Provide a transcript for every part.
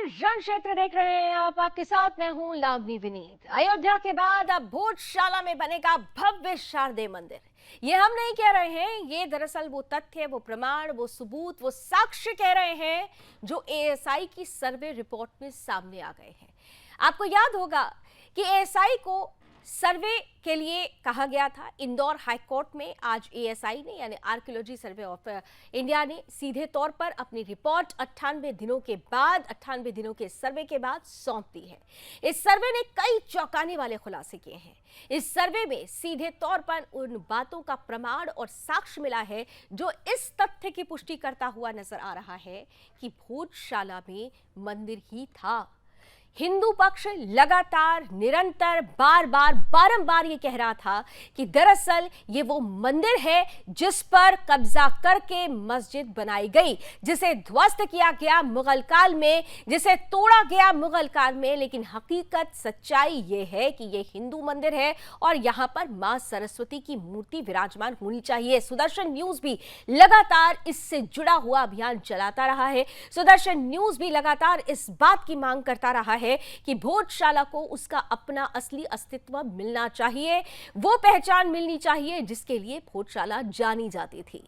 रण क्षेत्र देख रहे हैं आप, आपके साथ मैं हूं लावनी विनीत। अयोध्या के बाद अब भोजशाला में बनेगा भव्य शारदेय मंदिर। ये हम नहीं कह रहे हैं, ये दरअसल वो तथ्य, वो प्रमाण, वो सबूत, वो साक्ष्य कह रहे हैं जो एएसआई की सर्वे रिपोर्ट में सामने आ गए हैं। आपको याद होगा कि एएसआई को सर्वे के लिए कहा गया था। इंदौर हाईकोर्ट में आज एएसआई ने यानी आर्कियोलॉजी सर्वे ऑफ इंडिया ने सीधे तौर पर अपनी रिपोर्ट 98 दिनों के सर्वे के बाद सौंप दी है। इस सर्वे ने कई चौंकाने वाले खुलासे किए हैं। इस सर्वे में सीधे तौर पर उन बातों का प्रमाण और साक्ष्य मिला है जो इस तथ्य की पुष्टि करता हुआ नजर आ रहा है कि भोजशाला में मंदिर ही था। हिंदू पक्ष लगातार निरंतर बारंबार ये कह रहा था कि दरअसल ये वो मंदिर है जिस पर कब्जा करके मस्जिद बनाई गई, जिसे ध्वस्त किया गया मुगल काल में, जिसे तोड़ा गया मुगल काल में। लेकिन हकीकत सच्चाई ये है कि ये हिंदू मंदिर है और यहाँ पर मां सरस्वती की मूर्ति विराजमान होनी चाहिए। सुदर्शन न्यूज भी लगातार इससे जुड़ा हुआ अभियान चलाता रहा है। सुदर्शन न्यूज भी लगातार इस बात की मांग करता रहा है कि भोजशाला को उसका अपना असली अस्तित्व मिलना चाहिए, वो पहचान मिलनी चाहिए जिसके लिए भोजशाला जानी जाती थी।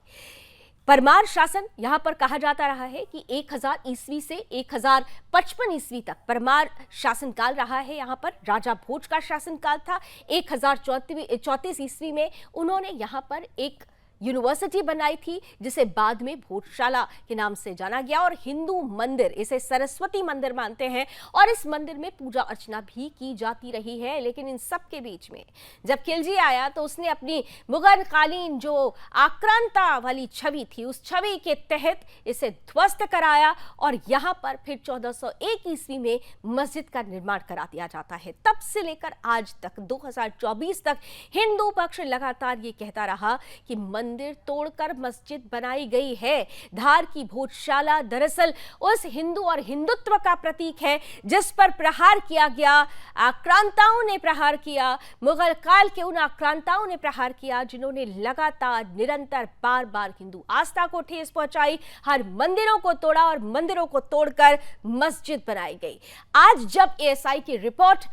परमार शासन यहां पर कहा जाता रहा है कि 1000 ईस्वी से 1055 ईस्वी तक परमार शासनकाल रहा है। यहां पर राजा भोज का शासनकाल था। 1034 ईस्वी में उन्होंने यहां पर एक यूनिवर्सिटी बनाई थी जिसे बाद में भोजशाला के नाम से जाना गया। और हिंदू मंदिर, इसे सरस्वती मंदिर मानते हैं और इस मंदिर में पूजा अर्चना भी की जाती रही है। लेकिन इन सब के बीच में जब खिलजी आया तो उसने अपनी मुगल कालीन जो आक्रांता वाली छवि थी, उस छवि के तहत इसे ध्वस्त कराया और यहां पर फिर 1401 ईस्वी में मस्जिद का निर्माण करा दिया जाता है। तब से लेकर आज तक 2024 तक हिंदू पक्ष लगातार ये कहता रहा कि मंदिर तोड़कर मस्जिद बनाई गई है। धार की भोजशाला दरअसल उस हिंदू और हिंदुत्व का प्रतीक है जिस पर प्रहार किया गया, आक्रांताओं ने प्रहार किया, मुगल काल के उन आक्रांताओं ने प्रहार किया जिन्होंने लगातार निरंतर बार हिंदू आस्था को ठेस पहुंचाई, हर मंदिरों को तोड़ा और मंदिरों को तोड़कर मस्जिद बनाई गई। आज जब एएसआई की रिपोर्ट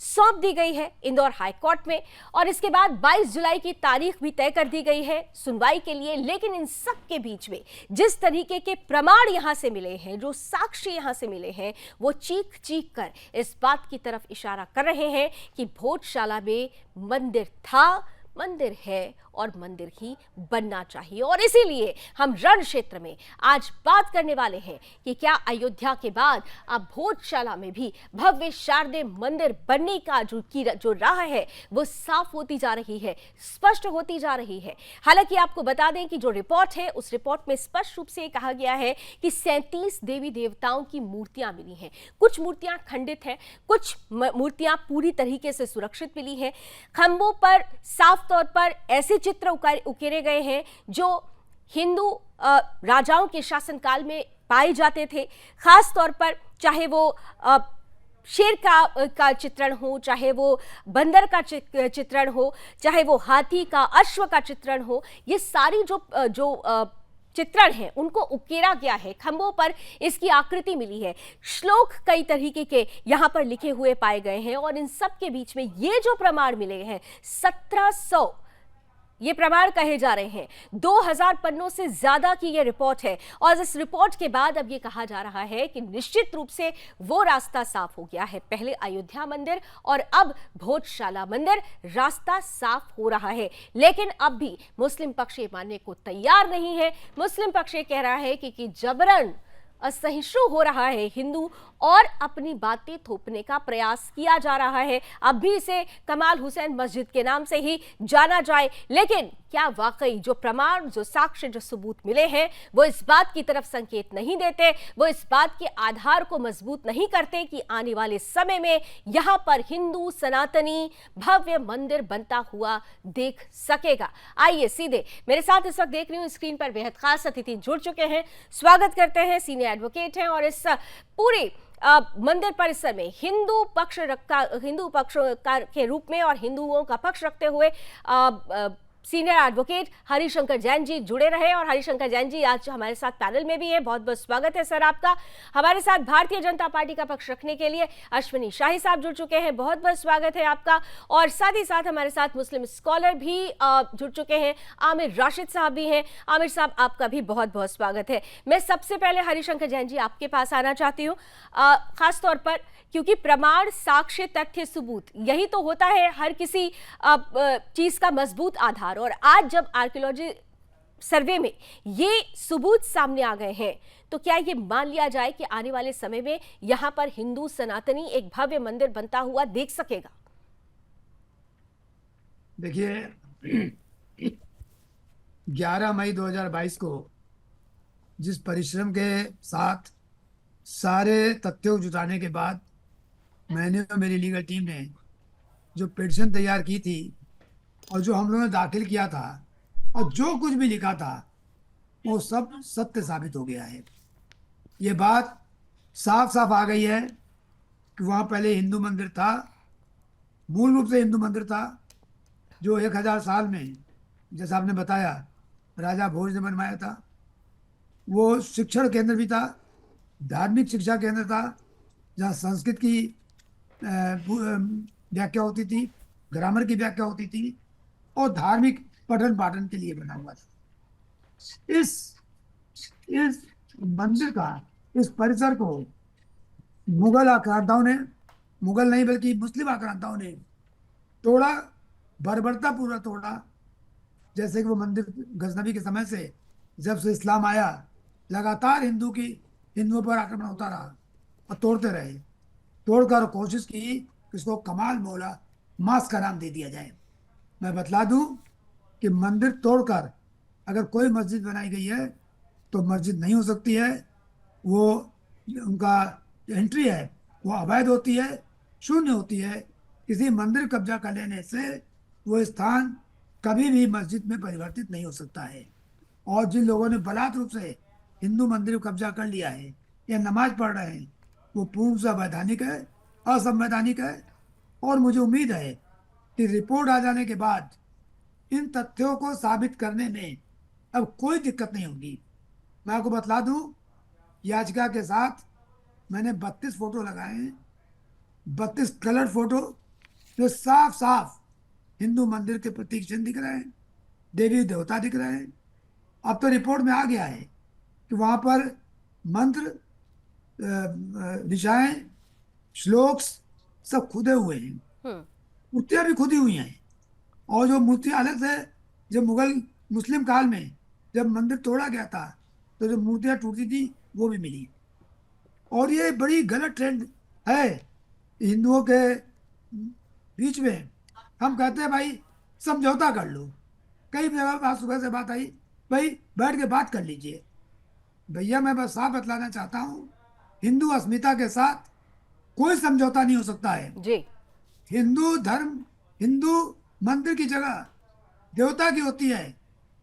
सौंप दी गई है इंदौर हाईकोर्ट में और इसके बाद 22 जुलाई की तारीख भी तय कर दी गई है सुनवाई के लिए। लेकिन इन सब के बीच में जिस तरीके के प्रमाण यहां से मिले हैं, जो साक्ष्य यहां से मिले हैं, वो चीख कर इस बात की तरफ इशारा कर रहे हैं कि भोजशाला में मंदिर था, मंदिर है और मंदिर ही बनना चाहिए। और इसीलिए हम रण क्षेत्र में आज बात करने वाले हैं कि क्या अयोध्या के बाद अब भोजशाला में भी भव्य शारदेय मंदिर बनने का जो राह है वो साफ होती जा रही है, स्पष्ट होती जा रही है। हालांकि आपको बता दें कि जो रिपोर्ट है उस रिपोर्ट में स्पष्ट रूप से कहा गया है कि 37 देवी देवताओं की मूर्तियां मिली हैं। कुछ मूर्तियां खंडित हैं, कुछ मूर्तियां पूरी तरीके से सुरक्षित मिली हैं। खंभों पर साफ तौर पर ऐसे चित्र उकेरे गए हैं जो हिंदू राजाओं के शासनकाल में पाए जाते थे। खास तौर पर चाहे वो शेर का चित्रण हो, चाहे वो बंदर का चित्रण हो, चाहे वो हाथी का, अश्व का चित्रण हो, ये सारी जो चित्रण है उनको उकेरा गया है। खंभों पर इसकी आकृति मिली है। श्लोक कई तरीके के यहां पर लिखे हुए पाए गए हैं और इन सब के बीच में ये जो प्रमाण मिले हैं 1700 ये प्रमाण कहे जा रहे हैं। 2000 पन्नों से ज्यादा की ये रिपोर्ट है और इस रिपोर्ट के बाद अब ये कहा जा रहा है कि निश्चित रूप से वो रास्ता साफ हो गया है। पहले अयोध्या मंदिर और अब भोजशाला मंदिर, रास्ता साफ हो रहा है। लेकिन अब भी मुस्लिम पक्ष ये मानने को तैयार नहीं है। मुस्लिम पक्ष ये कह रहा है कि जबरन असहिष्णु हो रहा है हिंदू और अपनी बातें थोपने का प्रयास किया जा रहा है। अब भी इसे कमाल हुसैन मस्जिद के नाम से ही जाना जाए। लेकिन क्या वाकई जो प्रमाण, जो साक्ष्य, जो सबूत मिले हैं वो इस बात की तरफ संकेत नहीं देते, वो इस बात के आधार को मजबूत नहीं करते कि आने वाले समय में यहां पर हिंदू सनातनी भव्य मंदिर बनता हुआ देख सकेगा? आइए सीधे मेरे साथ इस वक्त देख रही हूं स्क्रीन पर बेहद खास अतिथि जुड़ चुके हैं। स्वागत करते हैं, सीनियर एडवोकेट हैं और इस पूरे मंदिर परिसर में हिंदू पक्ष के रूप में और हिंदुओं का पक्ष रखते हुए सीनियर एडवोकेट हरिशंकर जैन जी जुड़े रहे। और हरिशंकर जैन जी आज हमारे साथ पैनल में भी हैं। बहुत बहुत स्वागत है सर आपका। हमारे साथ भारतीय जनता पार्टी का पक्ष रखने के लिए अश्विनी शाही साहब जुड़ चुके हैं, बहुत बहुत स्वागत है आपका। और साथ ही साथ हमारे साथ मुस्लिम स्कॉलर भी जुड़ चुके हैं, आमिर राशिद साहब भी हैं। आमिर साहब आपका भी बहुत बहुत स्वागत है। मैं सबसे पहले हरिशंकर जैन जी आपके पास आना चाहती हूँ, खासतौर पर क्योंकि प्रमाण, साक्ष्य, तथ्य, सबूत यही तो होता है हर किसी चीज का मजबूत आधार। और आज जब आर्कियोलॉजी सर्वे में ये सबूत सामने आ गए हैं, तो क्या ये मान लिया जाए कि आने वाले समय में यहां पर हिंदू सनातनी एक भव्य मंदिर बनता हुआ देख सकेगा? देखिए, 11 मई 2022 को जिस परिश्रम के साथ सारे तथ्यों को जुटाने के बाद मैंने और मेरी लीगल टीम ने जो पिटीशन तैयार की थी और जो हम लोगों ने दाखिल किया था और जो कुछ भी लिखा था, वो सब सत्य साबित हो गया है। ये बात साफ साफ आ गई है कि वहाँ पहले हिंदू मंदिर था, मूल रूप से हिंदू मंदिर था, जो 1000 साल में, जैसा आपने बताया, राजा भोज ने बनवाया था। वो शिक्षण केंद्र भी था, धार्मिक शिक्षा केंद्र था, जहाँ संस्कृत की व्याख्या होती थी, ग्रामर की व्याख्या होती थी और धार्मिक पठन पाठन के लिए बना हुआ था। इस मंदिर का, इस परिसर को मुगल आक्रांताओं ने, मुगल नहीं बल्कि मुस्लिम आक्रांताओं ने तोड़ा, बर्बरतापूर्वक तोड़ा। जैसे कि वो मंदिर गजनबी के समय से, जब से इस्लाम आया, लगातार हिंदुओं पर आक्रमण होता रहा और तोड़ते रहे। तोड़कर कोशिश की कि इसको कमाल मौला मास का नाम दे दिया जाए। मैं बतला दूं कि मंदिर तोड़कर अगर कोई मस्जिद बनाई गई है तो मस्जिद नहीं हो सकती है। वो उनका एंट्री है वो अवैध होती है, शून्य होती है। किसी मंदिर कब्जा कर लेने से वो स्थान कभी भी मस्जिद में परिवर्तित नहीं हो सकता है। और जिन लोगों ने बलात् रूप से हिंदू मंदिर को कब्जा कर लिया है या नमाज पढ़ रहे हैं, वो पूर्ण से अवैधानिक है, असंवैधानिक है। और मुझे उम्मीद है कि रिपोर्ट आ जाने के बाद इन तथ्यों को साबित करने में अब कोई दिक्कत नहीं होगी। मैं आपको बतला दूं, याचिका के साथ मैंने 32 फोटो लगाए हैं, 32 कलर फोटो, जो साफ साफ हिंदू मंदिर के प्रतीक चिन्ह दिख रहे हैं, देवी देवता दिख रहे हैं। अब तो रिपोर्ट में आ गया है कि वहां पर मंत्र, ऋचाएं, श्लोक्स सब खुदे हुए हैं, मूर्तियां भी खुदी हुई हैं। और जो मूर्तियां अलग से, जब मुस्लिम काल में जब मंदिर तोड़ा गया था तो जो मूर्तियां टूटी थी वो भी मिली। और ये बड़ी गलत ट्रेंड है हिंदुओं के बीच में। हम कहते हैं भाई समझौता कर लो, कई जगह सुबह से बात आई, भाई बैठ के बात कर लीजिए। भैया मैं बस साफ बतलाना चाहता हूँ, हिंदू अस्मिता के साथ कोई समझौता नहीं हो सकता है जी। हिंदू धर्म, हिंदू मंदिर की जगह देवता की होती है।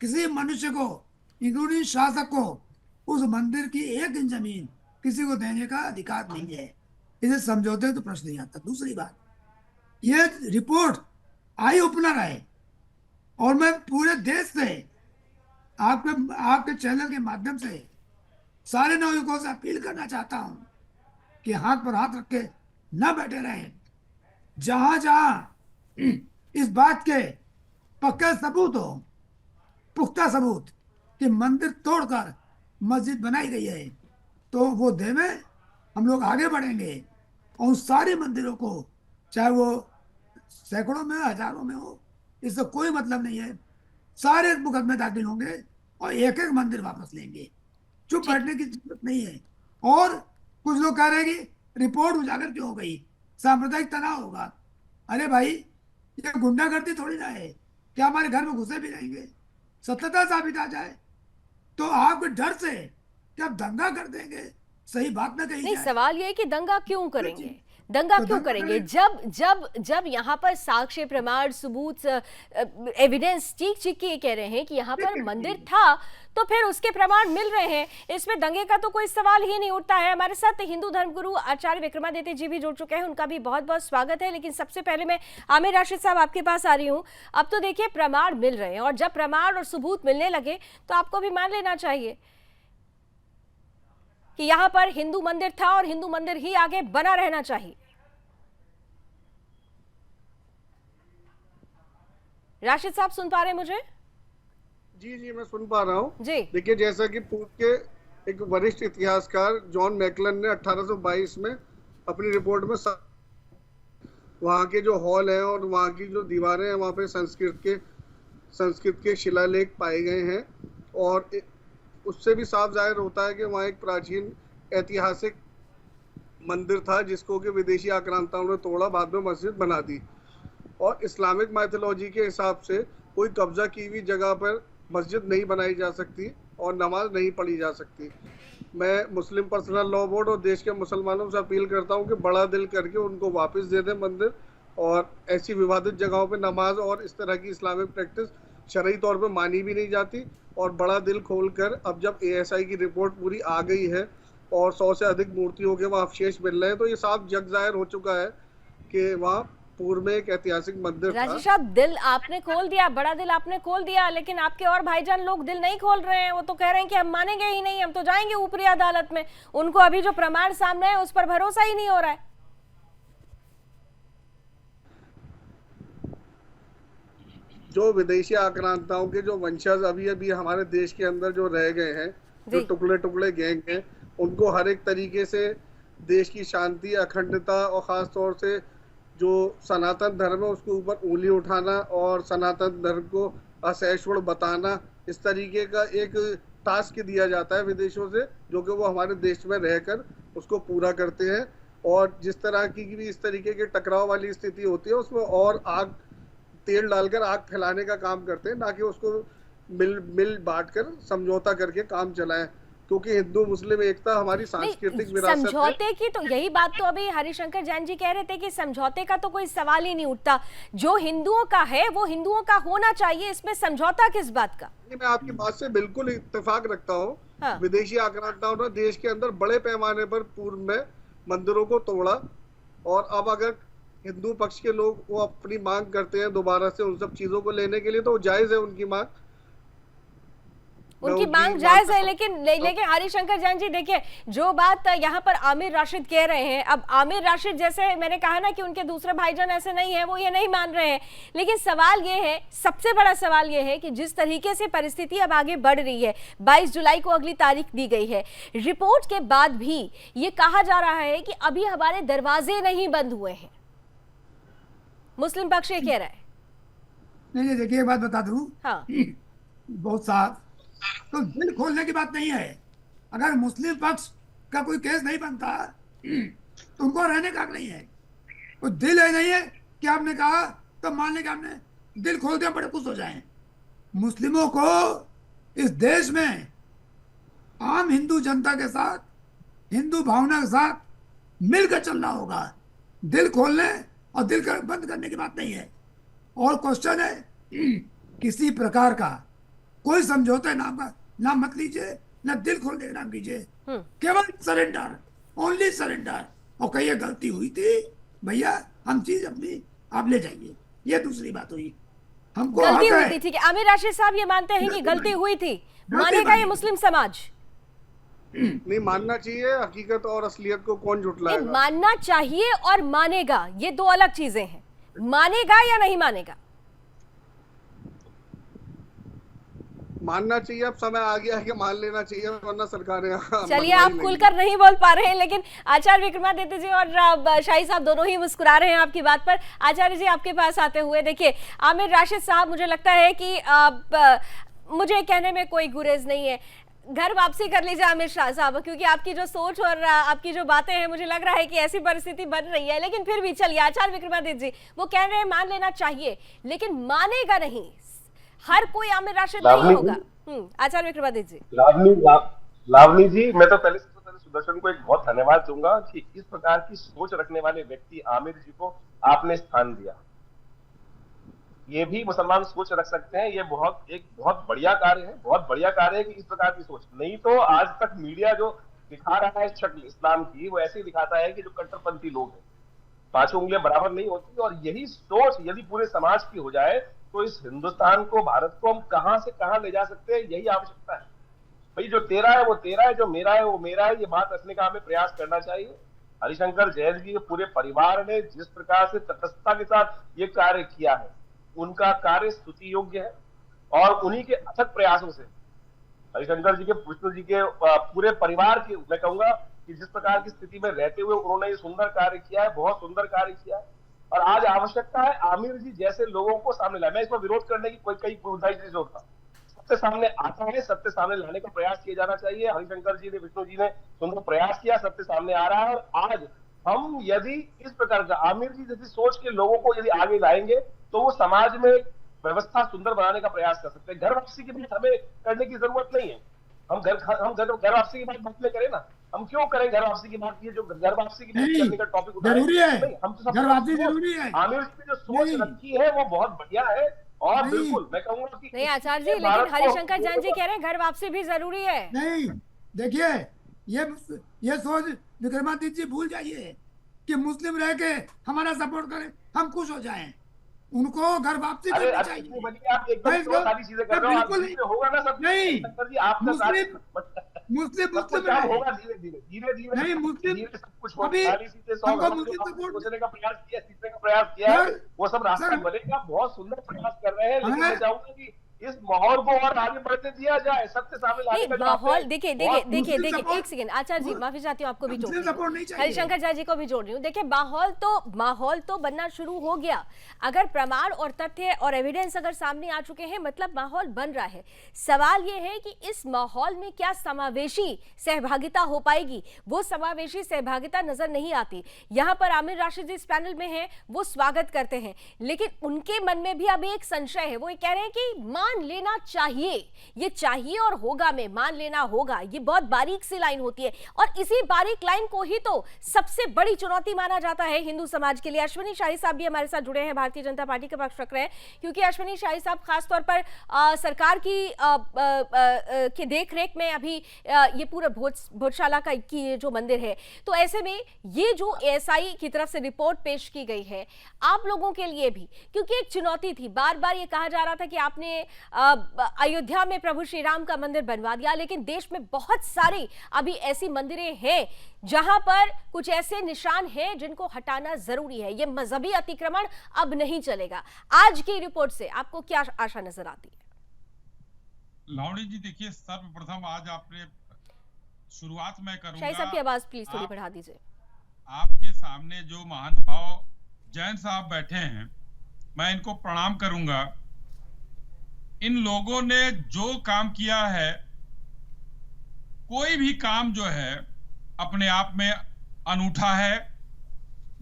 किसी मनुष्य को, इंक्लूडिंग शासक को, उस मंदिर की 1 इंच जमीन किसी को देने का अधिकार नहीं है। इसे समझौते तो प्रश्न नहीं आता। दूसरी बात, ये रिपोर्ट आई ओपनर है और मैं पूरे देश से आपके चैनल के माध्यम से सारे नागरिकों से अपील करना चाहता हूं कि हाथ पर हाथ रख के न बैठे रहें। जहां जहां इस बात के पक्के सबूत हो, पुख्ता सबूत कि मंदिर तोड़कर मस्जिद बनाई गई है, तो वो देवे, हम लोग आगे बढ़ेंगे और उन सारे मंदिरों को, चाहे वो सैकड़ों में, हजारों में हो, इससे कोई मतलब नहीं है, सारे मुकदमे दाखिल होंगे और एक एक मंदिर वापस लेंगे। चुप बैठने की जरूरत नहीं है। और कुछ लोग कह रहे हैं कि रिपोर्ट उजागर क्यों हो गई, सांप्रदायिक तनाव होगा। अरे भाई, ये गुंडागर्दी थोड़ी ना है, क्या हमारे घर में घुसे भी रहेंगे? सत्यता साबित आ जाए तो आपके डर से क्या दंगा कर देंगे? सही बात ना कही नहीं, जाए। सवाल ये है कि दंगा क्यों करेंगे? दंगा तो क्यों दंगा करेंगे? करें। जब जब जब यहाँ पर साक्ष्य, प्रमाण, सबूत, एविडेंस चीख चीख के ये कह रहे हैं कि यहाँ पर मंदिर था, तो फिर उसके प्रमाण मिल रहे हैं, इसमें दंगे का तो कोई सवाल ही नहीं उठता है। हमारे साथ हिंदू धर्मगुरु आचार्य विक्रमादित्य जी भी जुड़ चुके हैं, उनका भी बहुत बहुत स्वागत है। लेकिन सबसे पहले मैं आमिर राशिद साहब आपके पास आ रही हूँ। अब तो देखिए प्रमाण मिल रहे हैं, और जब प्रमाण और सबूत मिलने लगे तो आपको भी मान लेना चाहिए कि यहाँ पर हिंदू मंदिर था और हिंदू मंदिर ही आगे बना रहना चाहिए। राशिद साहब सुन पा रहे हैं मुझे? जी जी, मैं सुन पा रहा हूँ जी। देखिए, जैसा कि पूर्व के एक वरिष्ठ इतिहासकार जॉन मैकलन ने 1822 में अपनी रिपोर्ट में वहाँ के जो हॉल हैं और वहाँ की जो दीवारें हैं, वहाँ पे संस्कृत के शिलालेख पाए गए हैं, और उससे भी साफ जाहिर होता है कि वहाँ एक प्राचीन ऐतिहासिक मंदिर था जिसको कि विदेशी आक्रांताओं ने तोड़ा, बाद में मस्जिद बना दी। और इस्लामिक माइथोलॉजी के हिसाब से कोई कब्जा की हुई जगह पर मस्जिद नहीं बनाई जा सकती और नमाज नहीं पढ़ी जा सकती। मैं मुस्लिम पर्सनल लॉ बोर्ड और देश के मुसलमानों से अपील करता हूं कि बड़ा दिल करके उनको वापस दे दें मंदिर, और ऐसी विवादित जगहों पे नमाज और इस तरह की इस्लामिक प्रैक्टिस शरई तौर पे मानी भी नहीं जाती। और बड़ा दिल खोलकर अब जब ASI की रिपोर्ट पूरी आ गई है और 100 से अधिक मूर्तियों के वहाँ अवशेष मिल रहे हैं, तो ये साफ जग जाहिर हो चुका है कि वहाँ पूर्व में एक ऐतिहासिक मंदिर था। राजेश साहब, दिल आपने खोल दिया, बड़ा दिल आपने खोल दिया, लेकिन आपके और भाईजान लोग दिल नहीं खोल रहे हैं। वो तो कह रहे हैं कि हम मानेंगे ही नहीं, हम तो जाएंगे ऊपरी अदालत में। उनको अभी जो प्रमाण सामने है उस पर भरोसा ही नहीं हो रहा है। जो विदेशी आक्रांताओं के जो वंशज अभी अभी हमारे देश के अंदर जो रह गए हैं, जो टुकड़े टुकड़े गैंग हैं, उनको हर एक तरीके से देश की शांति, अखंडता और खास तौर से जो सनातन धर्म है उसके ऊपर उंगली उठाना और सनातन धर्म को असहिष्णु बताना, इस तरीके का एक टास्क दिया जाता है विदेशों से, जो कि वो हमारे देश में रहकर उसको पूरा करते हैं। और जिस तरह की भी इस तरीके के टकराव वाली स्थिति होती है, उसमें और तेल डालकर आग फैलाने का काम करते हैं, ना कि उसको मिल बांट कर समझौता करके काम चलाएं, क्योंकि हिंदू मुस्लिम एकता हमारी सांस्कृतिक विरासत है। समझौते की तो यही बात तो अभी हरिशंकर जैन जी कह रहे थे कि समझौते का तो कोई सवाल ही नहीं उठता। जो हिंदुओं का है वो हिंदुओं का होना चाहिए, इसमें समझौता किस बात का? मैं आपकी बात से बिल्कुल इत्तेफाक रखता हूँ। हाँ। विदेशी आक्रांताओं ने देश के अंदर बड़े पैमाने पर पूर्व में मंदिरों को तोड़ा, और अब अगर हिंदू पक्ष के लोग वो अपनी मांग करते हैं दोबारा से उन सब चीजों को लेने के लिए, तो जायज है उनकी मांग, उनकी मांग जायज है। लेकिन हरिशंकर जैन जी देखिए, जो बात यहाँ पर आमिर राशिद कह रहे हैं, अब आमिर राशिद जैसे मैंने कहा ना कि उनके दूसरे भाईजान ऐसे नहीं है, वो ये नहीं मान रहे हैं। लेकिन सवाल ये है, सबसे बड़ा सवाल ये है कि जिस तरीके से परिस्थिति अब आगे बढ़ रही है, 22 जुलाई को अगली तारीख दी गई है, रिपोर्ट के बाद भी ये कहा जा रहा है कि अभी हमारे दरवाजे नहीं बंद हुए हैं। मुस्लिम पक्ष ये कह रहा है। नहीं, देखिए एक बात बता दूं। हाँ। बहुत साफ, तो दिल खोलने की बात नहीं है। अगर मुस्लिम पक्ष का कोई केस नहीं बनता तो उनको रहने का हक नहीं है। वो दिल है नहीं है कि आपने कहा तो मान लें कि आपने दिल खोल दिया, बड़े खुश हो जाएं। मुस्लिमों को इस देश में आम हिंदू जनता के साथ, हिंदू भावना के साथ मिलकर चलना होगा। दिल खोलने और दिल बंद करने की बात नहीं है। और क्वेश्चन है किसी प्रकार का कोई समझौता नाम मत लीजिए, ना दिल खोलने का नाम कीजिए, केवल सरेंडर, ओनली सरेंडर। और कहिए गलती हुई थी भैया, हम चीज अपनी आप ले जाइए, ये दूसरी बात हुई। हमको गलती हुई थी, ठीक है। आमिर राशिद साहब ये मानते हैं कि गलती हुई थी, मानेगा ये मुस्लिम समाज? नहीं मानना चाहिए। हकीकत और असलियत को कौन झुटलाएगा? मानना चाहिए और मानेगा, ये दो अलग चीजें हैं। मानेगा या नहीं मानेगा? मानना चाहिए। अब समय आ गया है कि मान लेना चाहिए, वरना सरकारें। चलिए, आप खुलकर नहीं बोल पा रहे हैं, लेकिन आचार्य विक्रमादित्य जी और शाही साहब दोनों ही मुस्कुरा रहे हैं आपकी बात पर। आचार्य जी आपके पास आते हुए, देखिए आमिर राशिद साहब, मुझे लगता है कि मुझे कहने में कोई गुरेज नहीं है, घर वापसी कर लीजिए आमिर शाह साहब, क्योंकि आपकी जो सोच और आपकी जो बातें हैं, मुझे लग रहा है कि ऐसी परिस्थिति बन रही है। लेकिन फिर भी चलिए, आचार्य विक्रमादित्य जी वो कह रहे हैं मान लेना चाहिए, लेकिन मानेगा नहीं। हर कोई आमिर राशिद नहीं होगा। आचार्य विक्रमादित्य जी। लावनी जी, मैं तो पहले सबसे पहले सुदर्शन को एक बहुत धन्यवाद दूंगा कि इस प्रकार की सोच रखने वाले व्यक्ति आमिर जी को आपने स्थान दिया। ये भी मुसलमान सोच रख सकते हैं, ये बहुत बढ़िया कार्य है, बहुत बढ़िया कार्य है कि इस प्रकार की सोच। नहीं तो आज तक मीडिया जो दिखा रहा है शक्ल इस्लाम की, वो ऐसे ही दिखाता है कि जो कट्टरपंथी लोग हैं, पांचों उंगलियां बराबर नहीं होती। और यही सोच यदि पूरे समाज की हो जाए तो इस हिंदुस्तान को, भारत को हम कहां से कहां ले जा सकते हैं, यही आवश्यकता है। भाई जो तेरा है वो तेरा है, जो मेरा है वो मेरा है, ये बात रखने का हमें प्रयास करना चाहिए। हरिशंकर जैन जी के पूरे परिवार ने जिस प्रकार से तटस्थता के साथ ये कार्य किया है, उनका कार्य स्तुति योग्य है। और उन्हीं के अथक प्रयासों से हरिशंकर जी के, विष्णु जी के पूरे परिवार के, मैं कहूंगा कि जिस प्रकार की स्थिति में रहते हुए उन्होंने ये सुंदर कार्य किया है, बहुत सुंदर कार्य किया है। और आज आवश्यकता है आमिर जी जैसे लोगों को सामने लाए। मैं इसमें विरोध करने की कोई बुराई नहीं सोचता, सत्य सामने आता है, सत्य सामने लाने का प्रयास किया जाना चाहिए। हरिशंकर जी ने, विष्णु जी ने सुंदर प्रयास किया, सत्य सामने आ रहा है। और आज हम यदि इस प्रकार का आमिर जी जैसी सोच के लोगों को यदि आगे लाएंगे तो वो समाज में व्यवस्था सुंदर बनाने का प्रयास कर सकते हैं। घर वापसी की बात हमें करने की जरूरत नहीं है। हम घर वापसी की बात बाद में करें ना, हम क्यों करें घर वापसी की बात? ये जो घर वापसी की बात करने का टॉपिक जरूरी है, हम तो घर वापसी जरूरी है। आमिर जी ने जो सोच रखी है वो बहुत बढ़िया है। और बिल्कुल मैं कहूंगा कि नहीं आचार्य जी, लेकिन हरिशंकर जैन जी कह रहे हैं घर वापसी भी जरूरी है। नहीं, देखिए ये सोच विक्रमादित्य जी भूल जाइए कि मुस्लिम रह के हमारा सपोर्ट करें, हम खुश हो जाएं। उनको घर वापसी करनी चाहिए। आप एकदम सारी चीजें कर रहे हो, बिल्कुल होगा ना सब नहीं। मुस्लिम होगा धीरे धीरे नहीं, मुस्लिम सब कुछ होगा। हमको मुस्लिम सपोर्ट सोचने का प्रयास किया, सीखने का प्रयास किया है, वो सब रास्ता बनेगा। बहुत सुंदर प्रयास कर रहे हैं, लेकिन मैं चाहूंगा कि इस माहौल को और आगे बढ़ते दिया जाए, सत्य सामने लाने का माहौल। देखिए एक सेकंड आचार्य जी, माफी चाहती हूँ, आपको भी जोड़ रही हूँ, हरिशंकर जैन जी को भी जोड़ रही हूँ। देखिए माहौल तो बनना शुरू हो गया। अगर प्रमाण और तथ्य और एविडेंस अगर सामने आ चुके हैं, मतलब माहौल बन रहा है। सवाल ये है कि इस माहौल में क्या समावेशी सहभागिता हो पाएगी? वो समावेशी सहभागिता नजर नहीं आती। यहाँ पर आमिर राशिद जी इस पैनल में हैं, वो स्वागत करते हैं, लेकिन उनके मन में भी अभी एक संशय है। वो ये कह रहे हैं कि मान लेना चाहिए, ये चाहिए और होगा में मान लेना होगा। ये बहुत बारीक सी लाइन होती है और इसी बारीक लाइन को ही तो सबसे बड़ी चुनौती माना जाता है हिंदू समाज के लिए। अश्विनी शाही साहब भी हमारे साथ जुड़े हैं, भारतीय जनता पार्टी के पक्ष रख रहे हैं, क्योंकि अश्विनी शाही साहब खासतौर पर सरकार की के देख रेख में अभी ये पूरा भोजशाला का की जो मंदिर है, तो ऐसे में ये जो एएसआई की तरफ से रिपोर्ट पेश की गई है आप लोगों के लिए भी, क्योंकि एक चुनौती थी। बार बार ये कहा जा रहा था कि आपने अयोध्या में प्रभु श्री राम का मंदिर बनवा दिया, लेकिन देश में बहुत सारी अभी ऐसी मंदिरें हैं जहां पर कुछ ऐसे निशान हैं जिनको हटाना जरूरी है। ये मजहबी अतिक्रमण अब नहीं चलेगा। आज की रिपोर्ट से आपको क्या आशा नजर आती है? लावणी जी देखिए, सर्वप्रथम आज आपने शुरुआत में करूंगा, शाही साहब की आवाज प्लीज थोड़ी बढ़ा दीजिए। आपके सामने जो महानुभाव जैन साहब बैठे हैं, मैं इनको प्रणाम करूंगा। इन लोगों ने जो काम किया है, कोई भी काम जो है अपने आप में अनूठा है।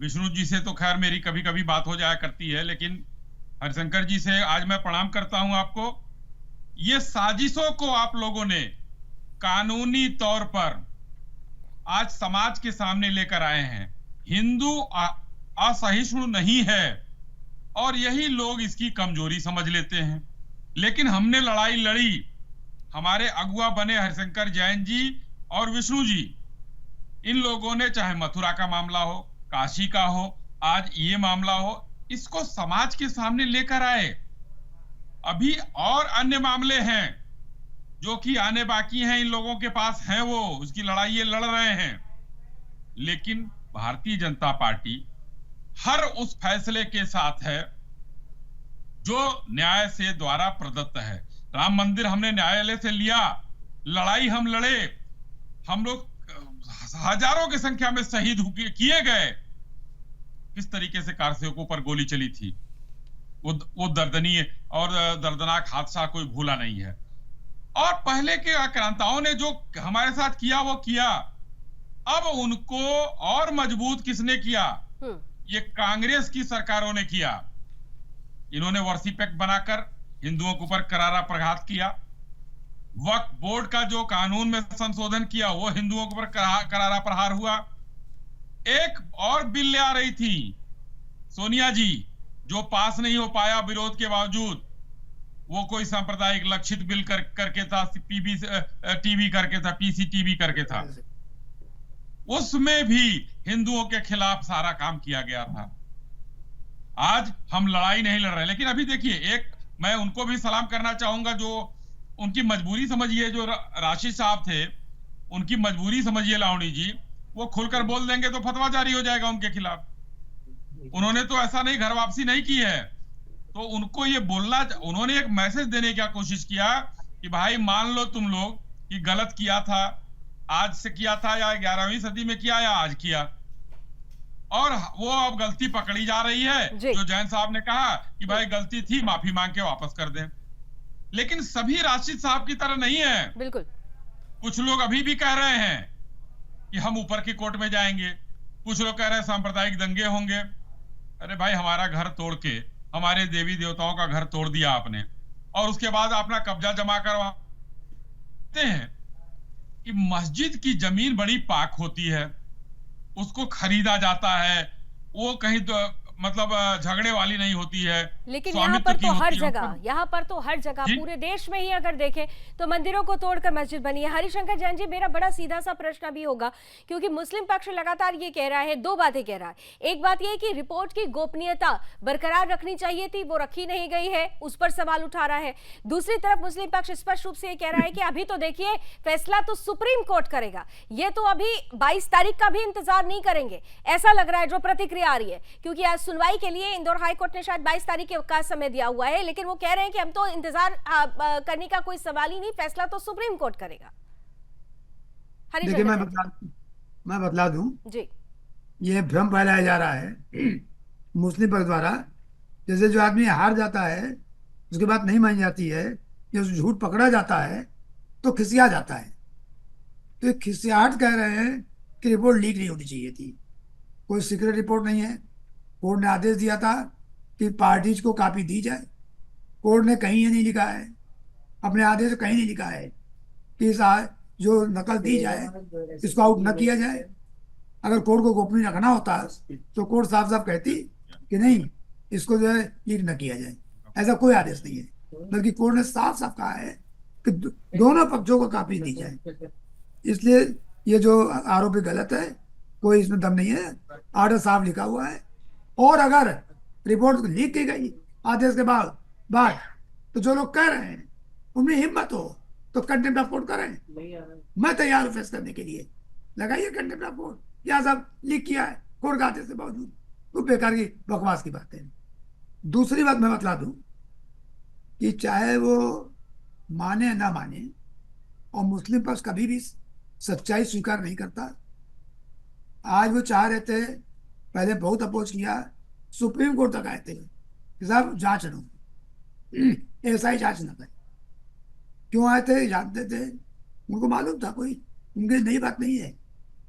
विष्णु जी से तो खैर मेरी कभी कभी बात हो जाया करती है, लेकिन हरिशंकर जी से आज मैं प्रणाम करता हूं आपको। ये साजिशों को आप लोगों ने कानूनी तौर पर आज समाज के सामने लेकर आए हैं। हिंदू असहिष्णु नहीं है और यही लोग इसकी कमजोरी समझ लेते हैं, लेकिन हमने लड़ाई लड़ी। हमारे अगुआ बने हरिशंकर जैन जी और विष्णु जी, इन लोगों ने चाहे मथुरा का मामला हो, काशी का हो, आज ये मामला हो, इसको समाज के सामने लेकर आए। अभी और अन्य मामले हैं जो कि आने बाकी हैं, इन लोगों के पास हैं, वो उसकी लड़ाई ये लड़ रहे हैं। लेकिन भारतीय जनता पार्टी हर उस फैसले के साथ है जो न्याय से द्वारा प्रदत्त है। राम मंदिर हमने न्यायालय से लिया, लड़ाई हम लड़े, हम लोग हजारों की संख्या में शहीद किए गए। किस तरीके से कारसेवकों पर गोली चली थी, वो दर्दनीय और दर्दनाक हादसा कोई भूला नहीं है। और पहले के आक्रांताओं ने जो हमारे साथ किया वो किया। अब उनको और मजबूत किसने किया? ये कांग्रेस की सरकारों ने किया। इन्होंने वर्सी पैक्ट बनाकर हिंदुओं के ऊपर करारा प्रघात किया। वक्फ बोर्ड का जो कानून में संशोधन किया वो हिंदुओं के ऊपर करारा प्रहार हुआ। एक और बिल ले आ रही थी सोनिया जी, जो पास नहीं हो पाया विरोध के बावजूद। वो कोई सांप्रदायिक लक्षित बिल करके था, टीवी करके था, पीसीटीवी करके था। उसमें भी हिंदुओं के खिलाफ सारा काम किया गया था। आज हम लड़ाई नहीं लड़ रहे, लेकिन अभी देखिए, एक मैं उनको भी सलाम करना चाहूंगा जो उनकी मजबूरी समझिए, जो राशिद साहब थे उनकी मजबूरी समझिए लावणी जी, वो खुलकर बोल देंगे तो फतवा जारी हो जाएगा उनके खिलाफ। उन्होंने तो ऐसा नहीं, घर वापसी नहीं की है, तो उनको ये बोलना, उन्होंने एक मैसेज देने की कोशिश किया कि भाई मान लो तुम लोग कि गलत किया था, आज से किया था या 11वीं सदी में किया या आज किया, और वो अब गलती पकड़ी जा रही है। जो जैन साहब ने कहा कि भाई गलती थी, माफी मांग के वापस कर दें। लेकिन सभी राशिद साहब की तरह नहीं है। बिल्कुल। कुछ लोग अभी भी कह रहे हैं कि हम ऊपर की कोर्ट में जाएंगे, कुछ लोग कह रहे हैं सांप्रदायिक दंगे होंगे। अरे भाई, हमारा घर तोड़ के, हमारे देवी देवताओं का घर तोड़ दिया आपने, और उसके बाद अपना कब्जा जमा करवाते हैं कि मस्जिद की जमीन बड़ी पाक होती है, उसको खरीदा जाता है, वो कहीं तो मतलब झगड़े वाली नहीं होती है। लेकिन यहाँ पर तो हर जगह पूरे देश में ही अगर देखें तो मंदिरों को तोड़कर मस्जिद बनी है। हरिशंकर जैन जी, मेरा बड़ा सीधा सा प्रश्न भी होगा, क्योंकि मुस्लिम पक्ष लगातार ये कह रहा है, दो बातें कह रहा है। एक बात ये कि रिपोर्ट की गोपनीयता बरकरार रखनी चाहिए थी, वो रखी नहीं गई है, उस पर सवाल उठा रहा है। दूसरी तरफ मुस्लिम पक्ष स्पष्ट रूप से ये कह रहा है कि अभी तो देखिए, फैसला तो सुप्रीम कोर्ट करेगा, ये तो अभी 22 तारीख का भी इंतजार नहीं करेंगे, ऐसा लग रहा है जो प्रतिक्रिया आ रही है। क्योंकि आज सुनवाई के लिए इंदौर हाई कोर्ट ने शायद 22 तारीख का समय दिया हुआ है, लेकिन वो कह रहे हैं कि हम तो इंतजार करने का कोई सवाल ही नहीं, फैसला तो सुप्रीम कोर्ट करेगा। देखिए, मैं बतला दूं जी, ये भ्रम फैलाया जा रहा है मुस्लिम पक्ष द्वारा। जैसे जो आदमी हार जाता है, उसकी बात नहीं मानी जाती है, या झूठ पकड़ा जाता है तो खिसिया जाता है। तो ये खिसियाहट कह रहे हैं कि रिपोर्ट लीक नहीं होनी चाहिए थी। कोई सीक्रेट रिपोर्ट नहीं है। कोर्ट ने आदेश दिया था कि पार्टीज को कॉपी दी जाए। कोर्ट ने कहीं ये नहीं लिखा है, अपने आदेश कहीं नहीं लिखा है कि इस जो नकल दी जाए इसको आउट न किया जाए। अगर कोर्ट को गोपनीय रखना होता तो कोर्ट साफ साफ कहती कि नहीं, इसको जो है लीक न किया जाए। ऐसा कोई आदेश नहीं है, बल्कि कोर्ट ने साफ साफ कहा है कि दोनों पक्षों को कॉपी दी जाए। इसलिए ये जो आरोप गलत है, कोई इसमें दम नहीं है। आर्डर साफ लिखा हुआ है, और अगर रिपोर्ट लीक की गई आदेश के बाद तो जो लोग कह रहे हैं उनमें हिम्मत हो तो कंटेम्प्ट ऑफ कोर्ट करें। मैं तैयार हूं फेस करने के लिए। लगाइए कंटेम्प्ट ऑफ कोर्ट, क्या सब लीक किया है कोर्ट के आदेश के बावजूद, तो बेकार की बकवास की बात है। दूसरी बात मैं बतला दूं कि चाहे वो माने ना माने, और मुस्लिम पक्ष कभी भी सच्चाई स्वीकार नहीं करता। आज वो चाह रहे थे, पहले बहुत अपोज किया, सुप्रीम कोर्ट तक आए थे कि साहब जांच लो, ऐसा ही जांच न करे। क्यों आए थे? जानते थे, उनको मालूम था, कोई उनकी नई बात नहीं है।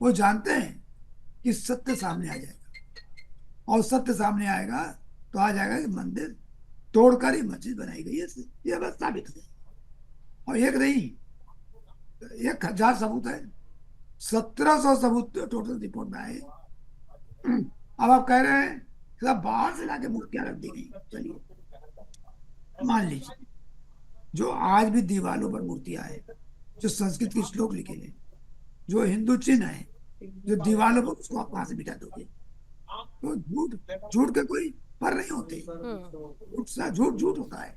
वो जानते हैं कि सत्य सामने आ जाएगा, और सत्य सामने आएगा तो आ जाएगा कि मंदिर तोड़कर ही मस्जिद बनाई गई है, ये बस साबित हो जाएगा। और एक नहीं, 1000 सबूत है, 1700 सबूत टोटल रिपोर्ट में आए। अब आप कह रहे हैं कि बाहर से लाके मूर्तियां रख दी गई। चलिए मान लीजिए, जो आज भी दीवारों पर मूर्तियां हैं, जो संस्कृत के श्लोक लिखे हैं, जो हिंदू चिन्ह है, जो दीवारों पर, उसको आप कहां से मिटा दोगे? तो झूठ के कोई पर नहीं होते, झूठ होता है।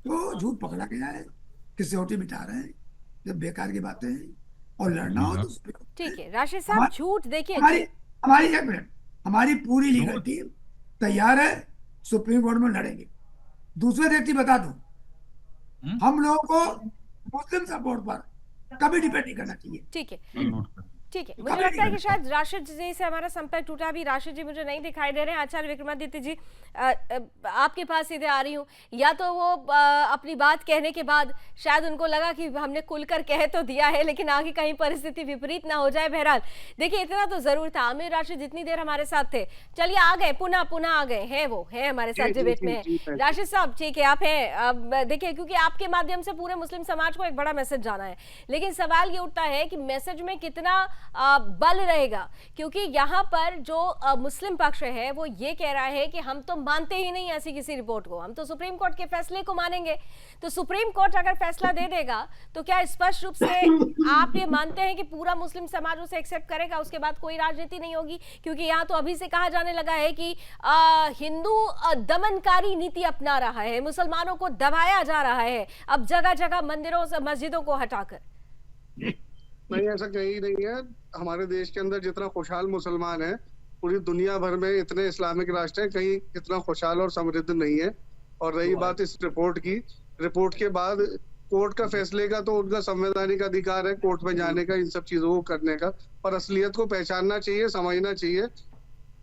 तो झूठ पकड़ा गया है, किसी मिटा रहे हैं, जब बेकार की बातें हैं। और लड़ना हो तो ठीक है। राशिद साहब, झूठ देखिए, हमारी पूरी लीगल टीम तैयार है, सुप्रीम कोर्ट में लड़ेंगे। दूसरे व्यक्ति बता दूं, हम लोगों को मुस्लिम सपोर्ट पर कभी डिपेंड नहीं करना चाहिए। ठीक है। ठीक है, मुझे लगता है कि शायद राशिद जी से हमारा संपर्क टूटा। अभी राशिद जी मुझे नहीं दिखाई दे रहे हैं। आचार्य विक्रमादित्य जी, आपके पास सीधे आ रही हूँ। या तो वो अपनी बात कहने के बाद शायद उनको लगा कि हमने खुलकर कह तो दिया है, लेकिन आगे कहीं परिस्थिति विपरीत ना हो जाए। बहरहाल देखिए, इतना तो जरूर था। आमिर राशिद जितनी देर हमारे साथ थे, चलिए आ गए, पुनः आ गए हैं, वो है हमारे साथ डिबेट में है। राशिद साहब ठीक है, आप हैं। अब देखिए, क्योंकि आपके माध्यम से पूरे मुस्लिम समाज को एक बड़ा मैसेज जाना है, लेकिन सवाल ये उठता है कि मैसेज में कितना बल रहेगा, क्योंकि यहाँ पर जो मुस्लिम पक्ष है वो ये कह रहा है कि हम तो मानते ही नहीं ऐसी किसी रिपोर्ट को, हम तो सुप्रीम कोर्ट के फैसले को मानेंगे। तो सुप्रीम कोर्ट अगर फैसला दे देगा तो क्या स्पष्ट रूप से आप ये मानते हैं कि पूरा मुस्लिम समाज उसे एक्सेप्ट करेगा, उसके बाद कोई राजनीति नहीं होगी? क्योंकि यहाँ तो अभी से कहा जाने लगा है कि हिंदू दमनकारी नीति अपना रहा है, मुसलमानों को दबाया जा रहा है अब जगह जगह मंदिरों से मस्जिदों को हटाकर। नहीं, ऐसा कहीं नहीं है। हमारे देश के अंदर जितना खुशहाल मुसलमान है, पूरी दुनिया भर में इतने इस्लामिक राष्ट्र हैं, कहीं इतना खुशहाल और समृद्ध नहीं है। और रही बात इस रिपोर्ट की, रिपोर्ट के बाद कोर्ट का फैसले का तो उनका संवैधानिक अधिकार है कोर्ट में जाने का, इन सब चीजों को करने का, पर असलियत को पहचानना चाहिए, समझना चाहिए।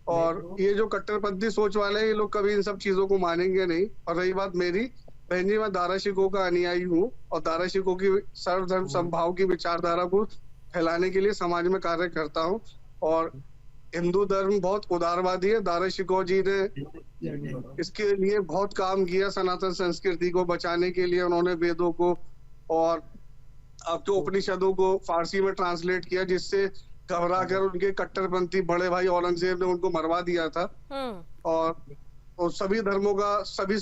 और ये जो कट्टरपंथी सोच वाले हैं, ये लोग कभी इन सब चीजों को मानेंगे नहीं। और रही बात मेरी, बहन जी, मैं दारा शिकोह का अनुयायी हूँ और दारा शिकोह की सर्वधर्म समभाव की विचारधारा को फैलाने के लिए समाज में कार्य करता हूँ। और हिंदू धर्म बहुत उदारवादी है। दारा शिकोह जी ने इसके लिए बहुत काम किया, सनातन संस्कृति को बचाने के लिए उन्होंने वेदों को और अब तो उपनिषदों को फारसी में ट्रांसलेट किया, जिससे घबरा कर उनके कट्टरपंथी बड़े भाई औरंगजेब ने उनको मरवा दिया था। और सभी धर्मों का सभी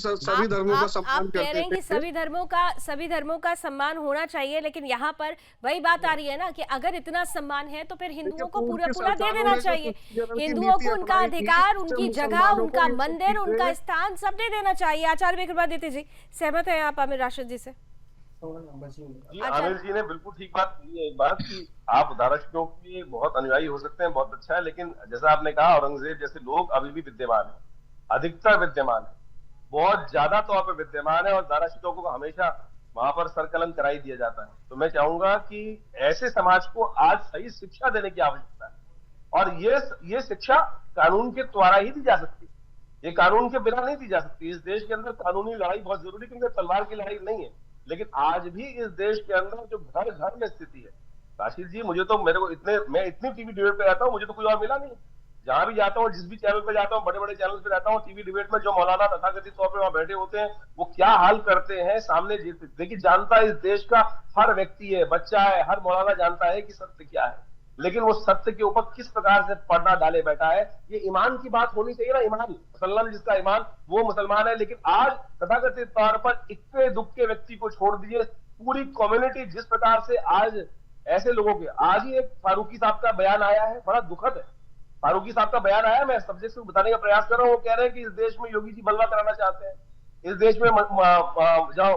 धर्मों का सम्मान कह रहे हैं कि सभी धर्मों का सम्मान होना चाहिए, लेकिन यहाँ पर वही बात आ रही है ना कि अगर इतना सम्मान है तो फिर हिंदुओं को पूरा दे देना चाहिए। हिंदुओं को उनका अधिकार, उनकी जगह, उनका मंदिर, उनका स्थान सब दे देना चाहिए। आचार्य विक्रमादित्य जी, सहमत है आप आमिर राशिद जी से? आमिर जी ने बिल्कुल ठीक बात की है। एक बात कि आप दारा शिकोह के बहुत अनुयायी हो सकते हैं, बहुत अच्छा है, लेकिन जैसा आपने कहा, औरंगजेब जैसे लोग अभी भी विद्यमान है, अधिकतर विद्यमान है, बहुत ज्यादा तौर पर विद्यमान है, और दारा शिकोह को हमेशा वहां पर सरकलम कराई दिया जाता है। तो मैं चाहूंगा कि ऐसे समाज को आज सही शिक्षा देने की आवश्यकता है, और ये शिक्षा कानून के द्वारा ही दी जा सकती है, ये कानून के बिना नहीं दी जा सकती। इस देश के अंदर कानूनी लड़ाई बहुत जरूरी, क्योंकि तलवार की लड़ाई नहीं है, लेकिन आज भी इस देश के अंदर जो घर घर में स्थिति है, राशिद जी, मैं इतनी टीवी डिबेट पे रहता हूँ, मुझे तो कोई और मिला नहीं। जहां भी जाता हूँ, जिस भी चैनल पे जाता हूँ, बड़े बड़े चैनल पे रहता हूँ, टीवी डिबेट में जो मौलाना तथाकथित तौर पे वहां बैठे होते हैं, वो क्या हाल करते हैं सामने। देखिए, जानता इस देश का हर व्यक्ति है, बच्चा है, हर मौलाना जानता है कि सत्य क्या है, लेकिन वो सत्य के ऊपर किस प्रकार से पर्दा डाले बैठा है। ये ईमान की बात होनी चाहिए ना, ईमान, मुसलमान जिसका ईमान वो मुसलमान है। लेकिन आज तथाकथित तौर पर इक्के दुक्के व्यक्ति को छोड़ दीजिए, पूरी कम्युनिटी जिस प्रकार से आज ऐसे लोगों के, आज ही एक फारूकी साहब का बयान आया है, बड़ा दुखद है। फारूकी साहब का बयान आया, मैं सब्जेक्ट को बताने का प्रयास कर रहा हूँ। वो कह रहे हैं कि इस देश में योगी जी बलवा कराना चाहते हैं, इस देश में जो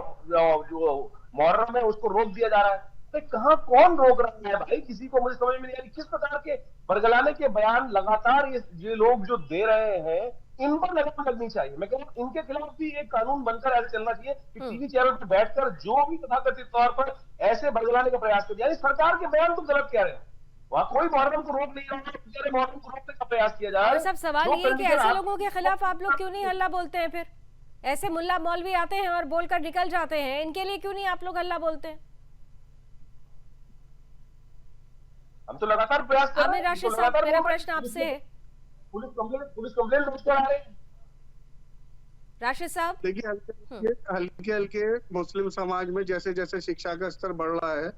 मुहर्रम है उसको रोक दिया जा रहा है। तो कहाँ कौन रोक रहा है भाई, किसी को मुझे समझ में नहीं आ रही। किस प्रकार के बरगलाने के बयान लगातार ये लोग जो दे रहे हैं, इन पर लगाम लगनी चाहिए। मैं कह रहा हूं, इनके खिलाफ भी एक कानून बनकर ऐसे चलना चाहिए कि टीवी चैनल पर बैठकर जो भी तथाकथित तौर पर ऐसे बरगलाने का प्रयास कर, यानी सरकार के बयान तो गलत कह रहे हैं, वहाँ कोई मुहर्रम को रोक नहीं रहा है, मुहर्रम को रोकने का प्रयास किया जा रहा है। सब सवाल ये है कि ऐसे लोगों के खिलाफ आप लोग क्यों नहीं हल्ला बोलते हैं? फिर ऐसे मुल्ला मौलवी आते हैं और बोलकर निकल जाते हैं, इनके लिए क्यों नहीं आप लोग हल्ला बोलते हैं? हम तो लगातार प्रयास कर रहे हैं। आमिर राशिद साहब, मेरा प्रश्न आपसे है। पुलिस कंप्लेंट लॉन्च करा रहे हैं राशिद साहब। देखिए, हल्के हल्के मुस्लिम समाज में जैसे जैसे शिक्षा का स्तर बढ़ रहा है,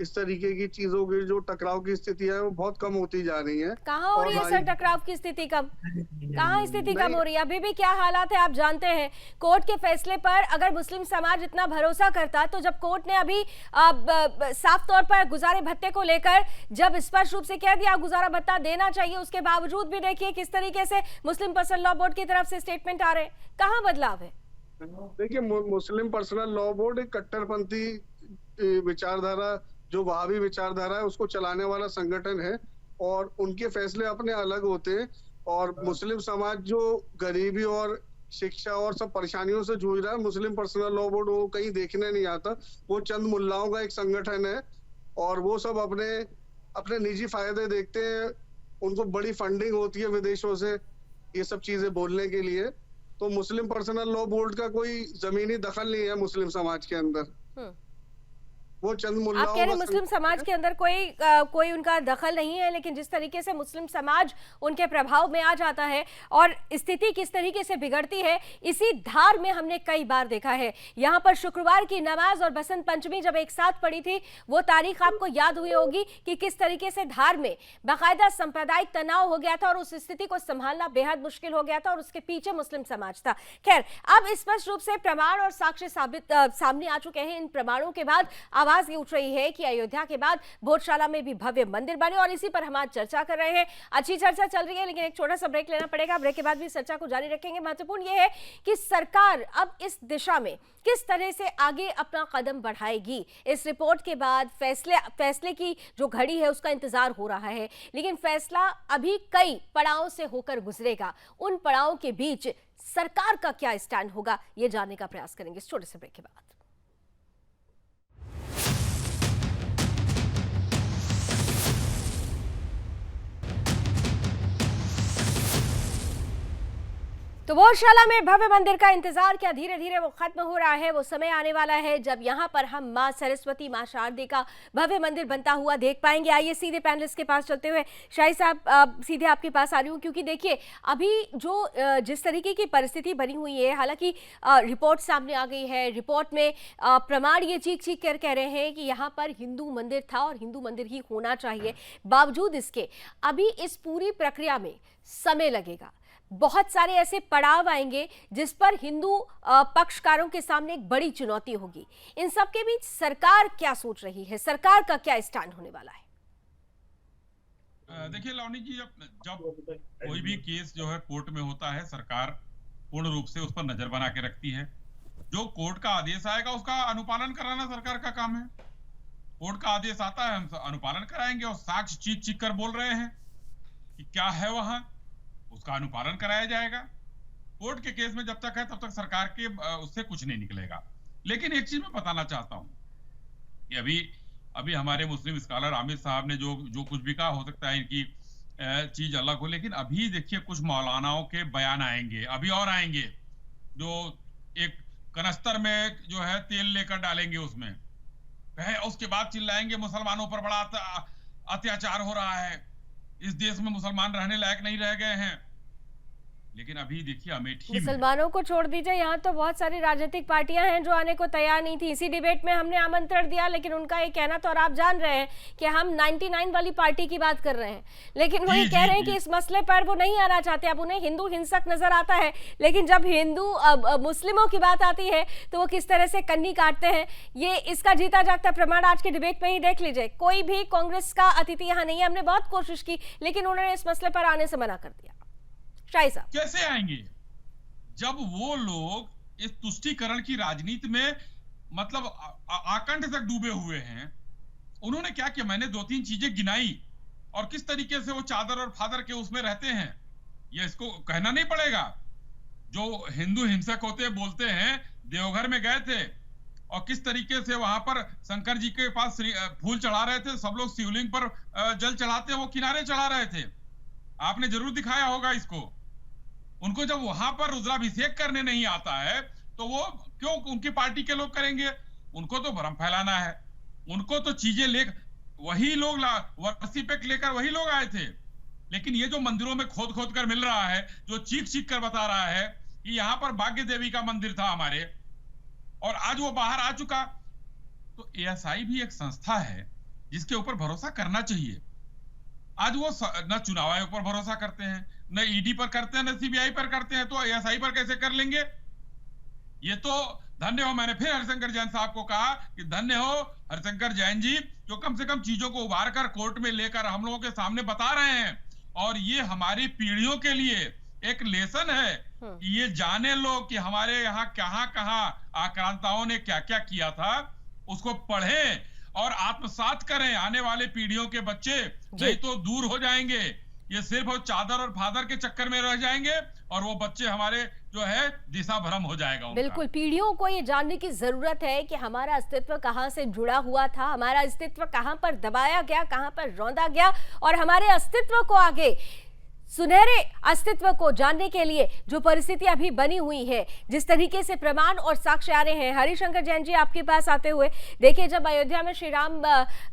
इस तरीके की चीजों की जो टकराव की स्थिति है वो बहुत कम होती जा रही है। कहाँ हो रही है सर टकराव की स्थिति? कहाँ स्थिति कम हो रही है? अभी भी क्या हालात है आप जानते हैं। कोर्ट के फैसले पर अगर मुस्लिम समाज इतना भरोसा करता, तो जब कोर्ट ने अभी साफ तौर पर गुजारे भत्ते को लेकर जब स्पष्ट रूप से कह दिया गुजारा भत्ता देना चाहिए, उसके बावजूद भी देखिए किस तरीके से मुस्लिम पर्सनल लॉ बोर्ड की तरफ से स्टेटमेंट आ रहे हैं। कहाँ बदलाव है? देखिए, मुस्लिम पर्सनल लॉ बोर्ड एक कट्टरपंथी विचारधारा, जो वहाबी विचारधारा है, उसको चलाने वाला संगठन है, और उनके फैसले अपने अलग होते हैं। और मुस्लिम समाज जो गरीबी और शिक्षा और सब परेशानियों से जूझ रहा है, मुस्लिम पर्सनल लॉ बोर्ड वो कहीं देखने नहीं आता। वो चंद मुल्लाओं का एक संगठन है, और वो सब अपने अपने निजी फायदे देखते हैं, उनको बड़ी फंडिंग होती है विदेशों से ये सब चीजें बोलने के लिए। तो मुस्लिम पर्सनल लॉ बोर्ड का कोई जमीनी दखल नहीं है मुस्लिम समाज के अंदर। वो चंद आप मुल्लाओं कह रहे का हैं मुस्लिम समाज के अंदर कोई उनका दखल नहीं है, लेकिन जिस तरीके से मुस्लिम समाज उनके प्रभाव में आ जाता है और स्थिति किस तरीके से बिगड़ती है, इसी धार में हमने कई बार देखा है। यहाँ पर शुक्रवार की नमाज और बसंत पंचमी जब एक साथ पड़ी थी, वो तारीख आपको याद हुई होगी कि किस तरीके से धार में बाकायदा सांप्रदायिक तनाव हो गया था और उस स्थिति को संभालना बेहद मुश्किल हो गया था और उसके पीछे मुस्लिम समाज था। खैर, अब स्पष्ट रूप से प्रमाण और साक्ष्य सामने आ चुके हैं। इन प्रमाणों के बाद आवाज ये उठ रही है कि अयोध्या के बाद भोजशाला में भी भव्य मंदिर बने और इसी पर हम आज चर्चा कर रहे हैं। अच्छी चर्चा चल रही है, लेकिन एक छोटा सा ब्रेक लेना पड़ेगा। ब्रेक के बाद भी चर्चा को जारी रखेंगे। महत्वपूर्ण ये है कि सरकार अब इस दिशा में किस तरह से आगे अपना कदम बढ़ाएगी। इस रिपोर्ट के बाद फैसले की जो घड़ी है उसका इंतजार हो रहा है, लेकिन फैसला अभी कई पड़ावों से होकर गुजरेगा। उन पड़ावों के बीच सरकार का क्या स्टैंड होगा, ये जानने का प्रयास करेंगे इस छोटे से ब्रेक के बाद। तो भोजशाला में भव्य मंदिर का इंतजार क्या धीरे धीरे वो खत्म हो रहा है। वो समय आने वाला है जब यहाँ पर हम माँ सरस्वती, माँ शारदे का भव्य मंदिर बनता हुआ देख पाएंगे। आइए सीधे पैनलिस्ट के पास चलते हुए शाही साहब सीधे आपके पास आ रही हूँ, क्योंकि देखिए अभी जो जिस तरीके की परिस्थिति बनी हुई है, हालांकि रिपोर्ट सामने आ गई है। रिपोर्ट में प्रमाण ये चीख चीख कर कह रहे हैं कि यहाँ पर हिंदू मंदिर था और हिंदू मंदिर ही होना चाहिए। बावजूद इसके अभी इस पूरी प्रक्रिया में समय लगेगा। बहुत सारे ऐसे पड़ाव आएंगे जिस पर हिंदू पक्षकारों के सामने एक बड़ी चुनौती होगी। इन सब के बीच सरकार क्या सोच रही है, सरकार का क्या स्टैंड होने वाला है? देखिए लावनी जी, जब कोई भी केस जो है कोर्ट में होता है, सरकार पूर्ण रूप से उस पर नजर बना के रखती है। जो कोर्ट का आदेश आएगा उसका अनुपालन कराना सरकार का काम है। कोर्ट का आदेश आता है, हम अनुपालन कराएंगे और साक्ष्य चीख चीख कर बोल रहे हैं कि क्या है वहां, उसका अनुपालन कराया जाएगा। कोर्ट के केस में जब तक है तब तक सरकार के उससे कुछ नहीं निकलेगा। लेकिन एक चीज मैं बताना चाहता हूं कि अभी हमारे मुस्लिम स्कॉलर आमिर साहब ने जो कुछ भी कहा, हो सकता है इनकी चीज अलग हो, लेकिन अभी देखिए कुछ मौलानाओं के बयान आएंगे, अभी और आएंगे, जो एक कनस्तर में जो है तेल लेकर डालेंगे उसमें, उसके बाद चिल्लाएंगे मुसलमानों पर बड़ा अत्याचार हो रहा है, इस देश में मुसलमान रहने लायक नहीं रह गए हैं। लेकिन अभी देखिए अमेठी में मुसलमानों को छोड़ दीजिए, यहाँ तो बहुत सारी राजनीतिक पार्टियां हैं जो आने को तैयार नहीं थी। इसी डिबेट में हमने आमंत्रण दिया, लेकिन उनका ये कहना तो, और आप जान रहे हैं कि हम 99 वाली पार्टी की बात कर रहे हैं, लेकिन वो ये कह रहे हैं कि इस मसले पर वो नहीं आना चाहते। अब उन्हें हिंदू हिंसक नजर आता है, लेकिन जब हिंदू मुस्लिमों की बात आती है तो वो किस तरह से कन्नी काटते हैं, ये इसका जीता जागता प्रमाण आज के डिबेट में ही देख लीजिए। कोई भी कांग्रेस का अतिथि यहाँ नहीं है। हमने बहुत कोशिश की, लेकिन उन्होंने इस मसले पर आने से मना कर दिया। शाही साहब, कैसे आएंगे जब वो लोग इस तुष्टीकरण की राजनीति में मतलब आकंठ तक डूबे हुए हैं? उन्होंने क्या किया, मैंने 2-3 चीजें गिनाई और किस तरीके से वो चादर और फादर के उसमें रहते हैं, ये इसको कहना नहीं पड़ेगा। जो हिंदू हिंसक होते बोलते हैं, देवघर में गए थे और किस तरीके से वहां पर शंकर जी के पास फूल चढ़ा रहे थे, सब लोग शिवलिंग पर जल चढ़ाते, वो किनारे चढ़ा रहे थे। आपने जरूर दिखाया होगा इसको। उनको जब वहां पर रुद्राभिषेक करने नहीं आता है तो वो क्यों उनकी पार्टी के लोग करेंगे? उनको तो भ्रम फैलाना है, उनको तो चीजें वही लोग वर्सी पे लेकर वही लोग आए थे। लेकिन ये जो मंदिरों में खोद खोद कर मिल रहा है, जो चीख चीख कर बता रहा है कि यहाँ पर भाग्य देवी का मंदिर था हमारे, और आज वो बाहर आ चुका, तो एएसआई भी एक संस्था है जिसके ऊपर भरोसा करना चाहिए। आज वो न चुनाव आयोग पर भरोसा करते हैं, न ईडी पर करते हैं, न सीबीआई पर करते हैं, तो एएसआई पर कैसे कर लेंगे? ये तो धन्य हो, मैंने फिर हरिशंकर जैन साहब को कहा कि धन्य हो हरिशंकर जैन जी, जो कम से कम चीजों को उभार कर कोर्ट में लेकर हम लोगों के सामने बता रहे हैं। और ये हमारी पीढ़ियों के लिए एक लेसन है कि ये जाने लोग कि हमारे यहाँ कहाँ कहाँ आक्रांताओं ने क्या क्या किया था, उसको पढ़ें और आत्मसात करें। आने वाले पीढ़ियों के बच्चे नहीं तो दूर हो जाएंगे। ये सिर्फ वो चादर और फादर के चक्कर में रह जाएंगे और वो बच्चे हमारे जो है दिशा भ्रम हो जाएगा उनका। बिल्कुल, पीढ़ियों को ये जानने की जरूरत है कि हमारा अस्तित्व कहां से जुड़ा हुआ था, हमारा अस्तित्व कहां पर दबाया गया, कहां पर रौंदा गया, और हमारे अस्तित्व को आगे सुनहरे अस्तित्व को जानने के लिए जो परिस्थिति अभी बनी हुई है, जिस तरीके से प्रमाण और साक्ष्य आ रहे हैं। हरिशंकर जैन जी, आपके पास आते हुए, देखिए जब अयोध्या में श्री राम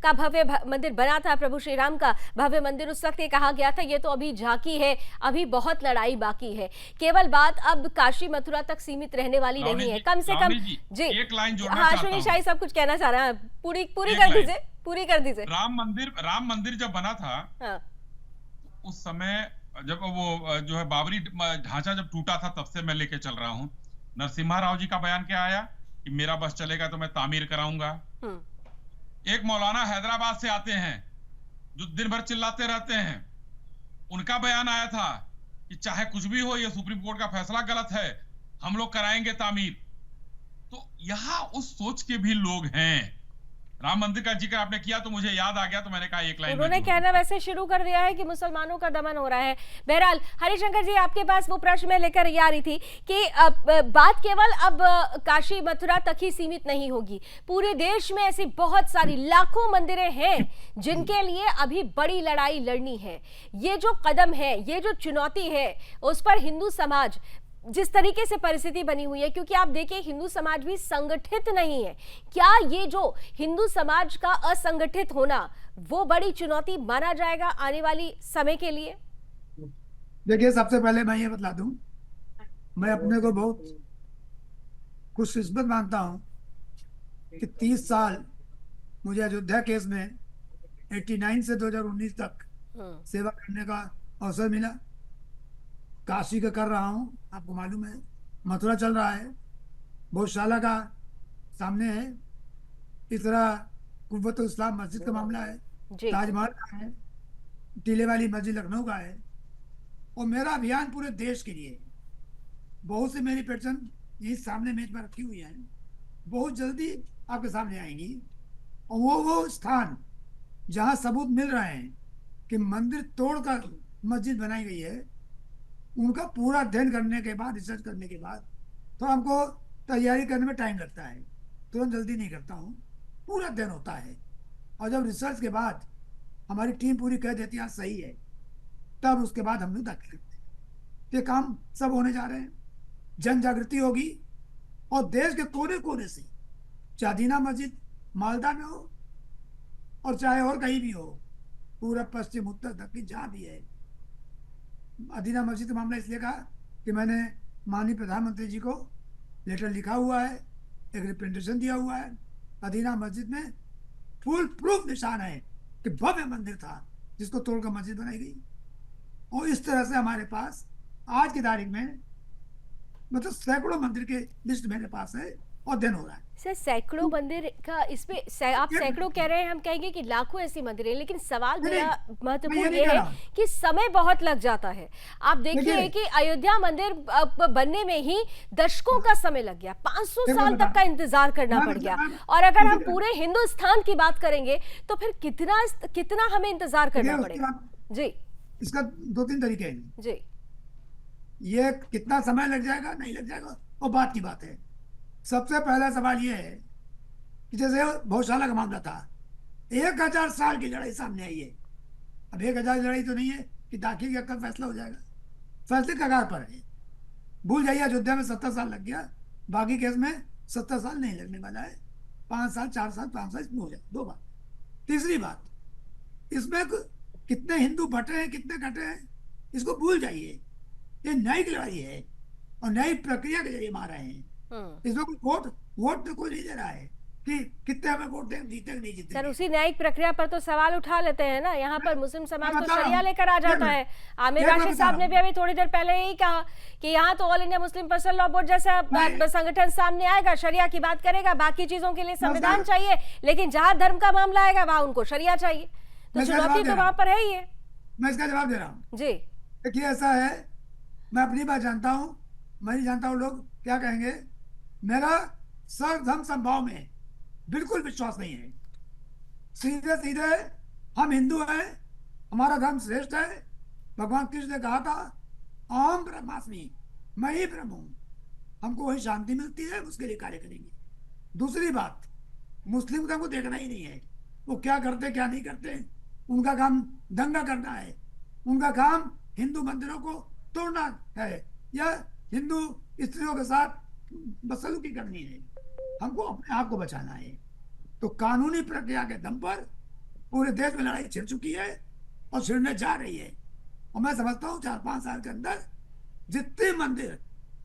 का भव्य मंदिर बना था, प्रभु श्री राम का भव्य मंदिर, उस वक्त ये कहा गया था ये तो अभी झांकी है, अभी बहुत लड़ाई बाकी है, केवल बात अब काशी मथुरा तक सीमित रहने वाली नहीं है, कम से कम। जी, एक लाइन जोड़ना हाँ, चाहता सुनील हूं। शाही सब कुछ कहना चाह रहा है, पूरी कर दीजिए, पूरी कर दीजिए। राम मंदिर जब बना था, हाँ, उस समय जब वो जो है बाबरी ढांचा जब टूटा था, तब से मैं लेके चल रहा हूँ। नरसिम्हा राव जी का बयान क्या आया कि मेरा बस चलेगा तो मैं तामीर कराऊंगा। एक मौलाना हैदराबाद से आते हैं जो दिन भर चिल्लाते रहते हैं, उनका बयान आया था कि चाहे कुछ भी हो, ये सुप्रीम कोर्ट का फैसला गलत है, हम लोग कराएंगे तामीर। तो यहाँ उस सोच के भी लोग हैं। राम मंदिर का जिक्र आपने किया तो मुझे याद आ गया, तो मैंने कहा एक लाइन। उन्होंने कहना वैसे शुरू कर दिया है कि मुसलमानों का दमन हो रहा है। बहरहाल हरिशंकर जी, आपके पास वो प्रश्न मैं लेकर ये आ रही थी कि बात केवल अब काशी मथुरा तक ही सीमित नहीं होगी, पूरे देश में ऐसी बहुत सारी लाखों मंदिरें हैं जिनके लिए अभी बड़ी लड़ाई लड़नी है। ये जो कदम है, ये जो चुनौती है, उस पर हिंदू समाज, जिस तरीके से परिस्थिति बनी हुई है, क्योंकि आप देखिए हिंदू समाज भी संगठित नहीं है, क्या ये जो हिंदू समाज का असंगठित होना वो बड़ी चुनौती माना जाएगा आने वाली समय के लिए? देखिए, सबसे पहले मैं ये बतला दूं, मैं अपने को बहुत खुशकिस्मत मानता हूं कि 30 साल मुझे अयोध्या केस में 89 से 2019 तक सेवा करने का अवसर मिला। काशी का कर रहा हूँ, आपको मालूम है, मथुरा चल रहा है, गौशाला का सामने है, इस तरह कुव्वत इस्लाम मस्जिद का मामला है, ताजमहल का है, टीले वाली मस्जिद लखनऊ का है, और मेरा अभियान पूरे देश के लिए है। बहुत से मेरी पेटिशन यही सामने मेज पर रखी हुई है, बहुत जल्दी आपके सामने आएंगी, और वो स्थान जहाँ सबूत मिल रहे हैं कि मंदिर तोड़कर मस्जिद बनाई गई है, उनका पूरा अध्ययन करने के बाद, रिसर्च करने के बाद, तो हमको तैयारी करने में टाइम लगता है, तुरंत जल्दी नहीं करता हूँ, पूरा अध्ययन होता है, और जब रिसर्च के बाद हमारी टीम पूरी कह देती है सही है, तब उसके बाद हम लोग दाखिल करते हैं। ये काम सब होने जा रहे हैं, जन जागृति होगी, और देश के कोने कोने से, चाहे दीना मस्जिद मालदा में हो और चाहे और कहीं भी हो, पूरा पश्चिम उत्तर दक्षिण जहाँ भी है। अदीना मस्जिद का मामला इसलिए कहा कि मैंने माननीय प्रधानमंत्री जी को लेटर लिखा हुआ है, एक रिप्रेजेंटेशन दिया हुआ है। अदीना मस्जिद में फुल प्रूफ निशान है कि भव्य मंदिर था जिसको तोड़कर मस्जिद बनाई गई, और इस तरह से हमारे पास आज की तारीख में मतलब सैकड़ों मंदिर के लिस्ट मेरे पास है और अध्ययन हो रहा है। सर, सैकड़ों मंदिर का इसमें आप सैकड़ों कह रहे हैं, हम कहेंगे कि लाखों ऐसी मंदिर है, लेकिन सवाल मेरा महत्वपूर्ण ये है कि समय बहुत लग जाता है। आप देखिए कि अयोध्या मंदिर बनने में ही दशकों का समय लग गया, 500 साल तक का इंतजार करना पड़ गया, और अगर हम पूरे हिंदुस्तान की बात करेंगे तो फिर कितना हमें इंतजार करना पड़ेगा। जी, इसका 2-3 तरीके हैं जी। ये कितना समय लग जाएगा, नहीं लग जाएगा, और बात की बात है। सबसे पहला सवाल ये है कि जैसे गौशाला का मामला था, 1000 साल की लड़ाई सामने आई है। अब 1000 लड़ाई तो नहीं है कि दाखिल का कल फैसला हो जाएगा, फैसले कगार पर है। भूल जाइए अयोध्या में 70 साल लग गया, बाकी केस में 70 साल नहीं लगने वाला है, 5 साल 4 साल 5 साल इसमें हो जाए। 2 बात। तीसरी बात, इसमें कितने हिंदू बटे हैं, कितने कटे हैं, इसको भूल जाइए। ये न्यायिक लड़ाई है और न्यायिक प्रक्रिया के जरिए मार रहे हैं। इसमें कोई वोट तो कोई नहीं दे रहा है कि कितने हमें वोट दें, जीते नहीं जीते। सर, उसी न्यायिक प्रक्रिया पर तो सवाल उठा लेते हैं ना, यहाँ पर मुस्लिम समाज तो शरिया लेकर आ जाता है। आमिर राशिद साहब ने भी अभी थोड़ी देर पहले यही कहा कि यहाँ तो all India Muslim personal law board जैसा संगठन सामने आएगा, शरिया की बात करेगा, बाकी चीजों के लिए संविधान चाहिए, लेकिन जहाँ धर्म का मामला आएगा वहाँ उनको शरिया चाहिए। तो चुनौती तो वहाँ पर है ही है। मैं इसका जवाब दे रहा हूँ जी। देखिए, ऐसा है, मैं अपनी बात जानता हूँ, मैं नहीं जानता हूँ लोग क्या कहेंगे। मेरा सर्वधर्म समभाव में बिल्कुल विश्वास नहीं है। सीधे सीधे हम हिंदू हैं, हमारा धर्म श्रेष्ठ है, भगवान कृष्ण ने कहा था अहम ब्रह्मास्मि, मैं ही ब्रह्म हूं। हमको वही शांति मिलती है, उसके लिए कार्य करेंगे। दूसरी बात, मुस्लिम का को देखना ही नहीं है, वो क्या करते क्या नहीं करते। उनका काम दंगा करना है, उनका काम हिंदू मंदिरों को तोड़ना है या हिंदू स्त्रियों के साथ बदसलूकी करनी है। हमको अपने आप को बचाना है। तो कानूनी प्रक्रिया के दम पर पूरे देश में लड़ाई छिड़ चुकी है और छिड़ने जा रही है। और मैं समझता हूँ 4-5 साल के अंदर जितने मंदिर,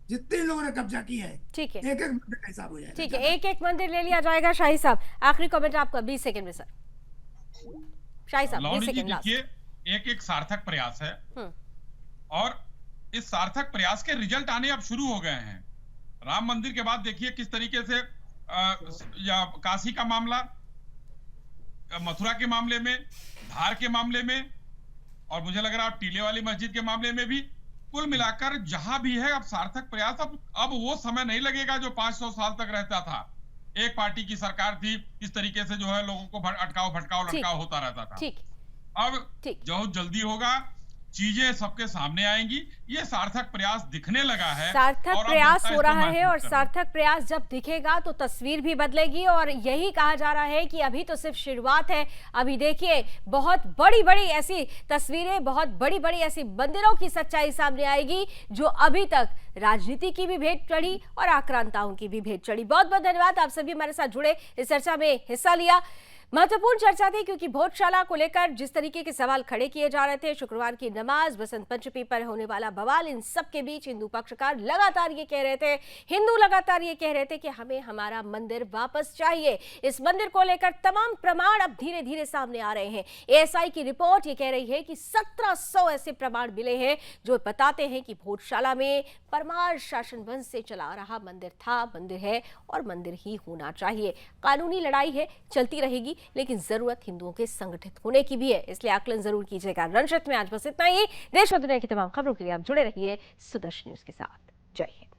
जितने लोगों ने कब्जा की है, ठीक है, एक एक मंदिर का हिसाब हो जाएगा। ठीक है, एक एक मंदिर ले लिया जाएगा। शाही साहब, आखिरी कमेंट आपका 20 सेकंड में सर। शाही साहब 20 लावणी जी सेकंड लास्ट। देखिए, एक सार्थक प्रयास है हम्म, और इस सार्थक प्रयास के रिजल्ट आने अब शुरू हो गए हैं। राम मंदिर के बाद देखिए किस तरीके से या काशी का मामला, मथुरा के मामले में, धार के मामले में, और मुझे लग रहा है टीले वाली मस्जिद के मामले में भी, कुल मिलाकर जहां भी है अब सार्थक प्रयास। अब वो समय नहीं लगेगा जो 500 साल तक रहता था। एक पार्टी की सरकार थी, इस तरीके से जो है लोगों को अटकाओ भटकाओ लटकाओ होता रहता था। ठीक, अब ठीक। जो जल्दी होगा, चीजें सबके सामने आएंगी। ये सार्थक प्रयास दिखने लगा है, सार्थक और अब प्रयास जनता हो इसको रहा है, महसूस और कर रही है। सार्थक प्रयास जब दिखेगा तो तस्वीर भी बदलेगी। और यही कहा जा रहा है कि अभी तो सिर्फ शुरुआत है। अभी देखिए बहुत बड़ी बड़ी ऐसी तस्वीरें, बहुत बड़ी बड़ी ऐसी मंदिरों की सच्चाई सामने आएगी जो अभी तक राजनीति की भी भेंट चढ़ी और आक्रांताओं की भी भेंट चढ़ी। बहुत बहुत धन्यवाद, आप सभी हमारे साथ जुड़े, इस चर्चा में हिस्सा लिया। महत्वपूर्ण चर्चा थी क्योंकि भोजशाला को लेकर जिस तरीके के सवाल खड़े किए जा रहे थे, शुक्रवार की नमाज, बसंत पंचमी पर होने वाला बवाल, इन सब के बीच हिंदू पक्षकार लगातार ये कह रहे थे, हिंदू लगातार ये कह रहे थे कि हमें हमारा मंदिर वापस चाहिए। इस मंदिर को लेकर तमाम प्रमाण अब धीरे धीरे सामने आ रहे हैं। एएसआई की रिपोर्ट ये कह रही है कि 1700 ऐसे प्रमाण मिले हैं जो बताते हैं कि भोजशाला में परमार शासन वंश से चला रहा मंदिर था, मंदिर है और मंदिर ही होना चाहिए। कानूनी लड़ाई है, चलती रहेगी, लेकिन जरूरत हिंदुओं के संगठित होने की भी है, इसलिए आकलन जरूर कीजिएगा। रणक्षेत्र में आज बस इतना ही। देश और दुनिया की तमाम खबरों के लिए आप जुड़े रहिए सुदर्शन न्यूज के साथ। जय हिंद।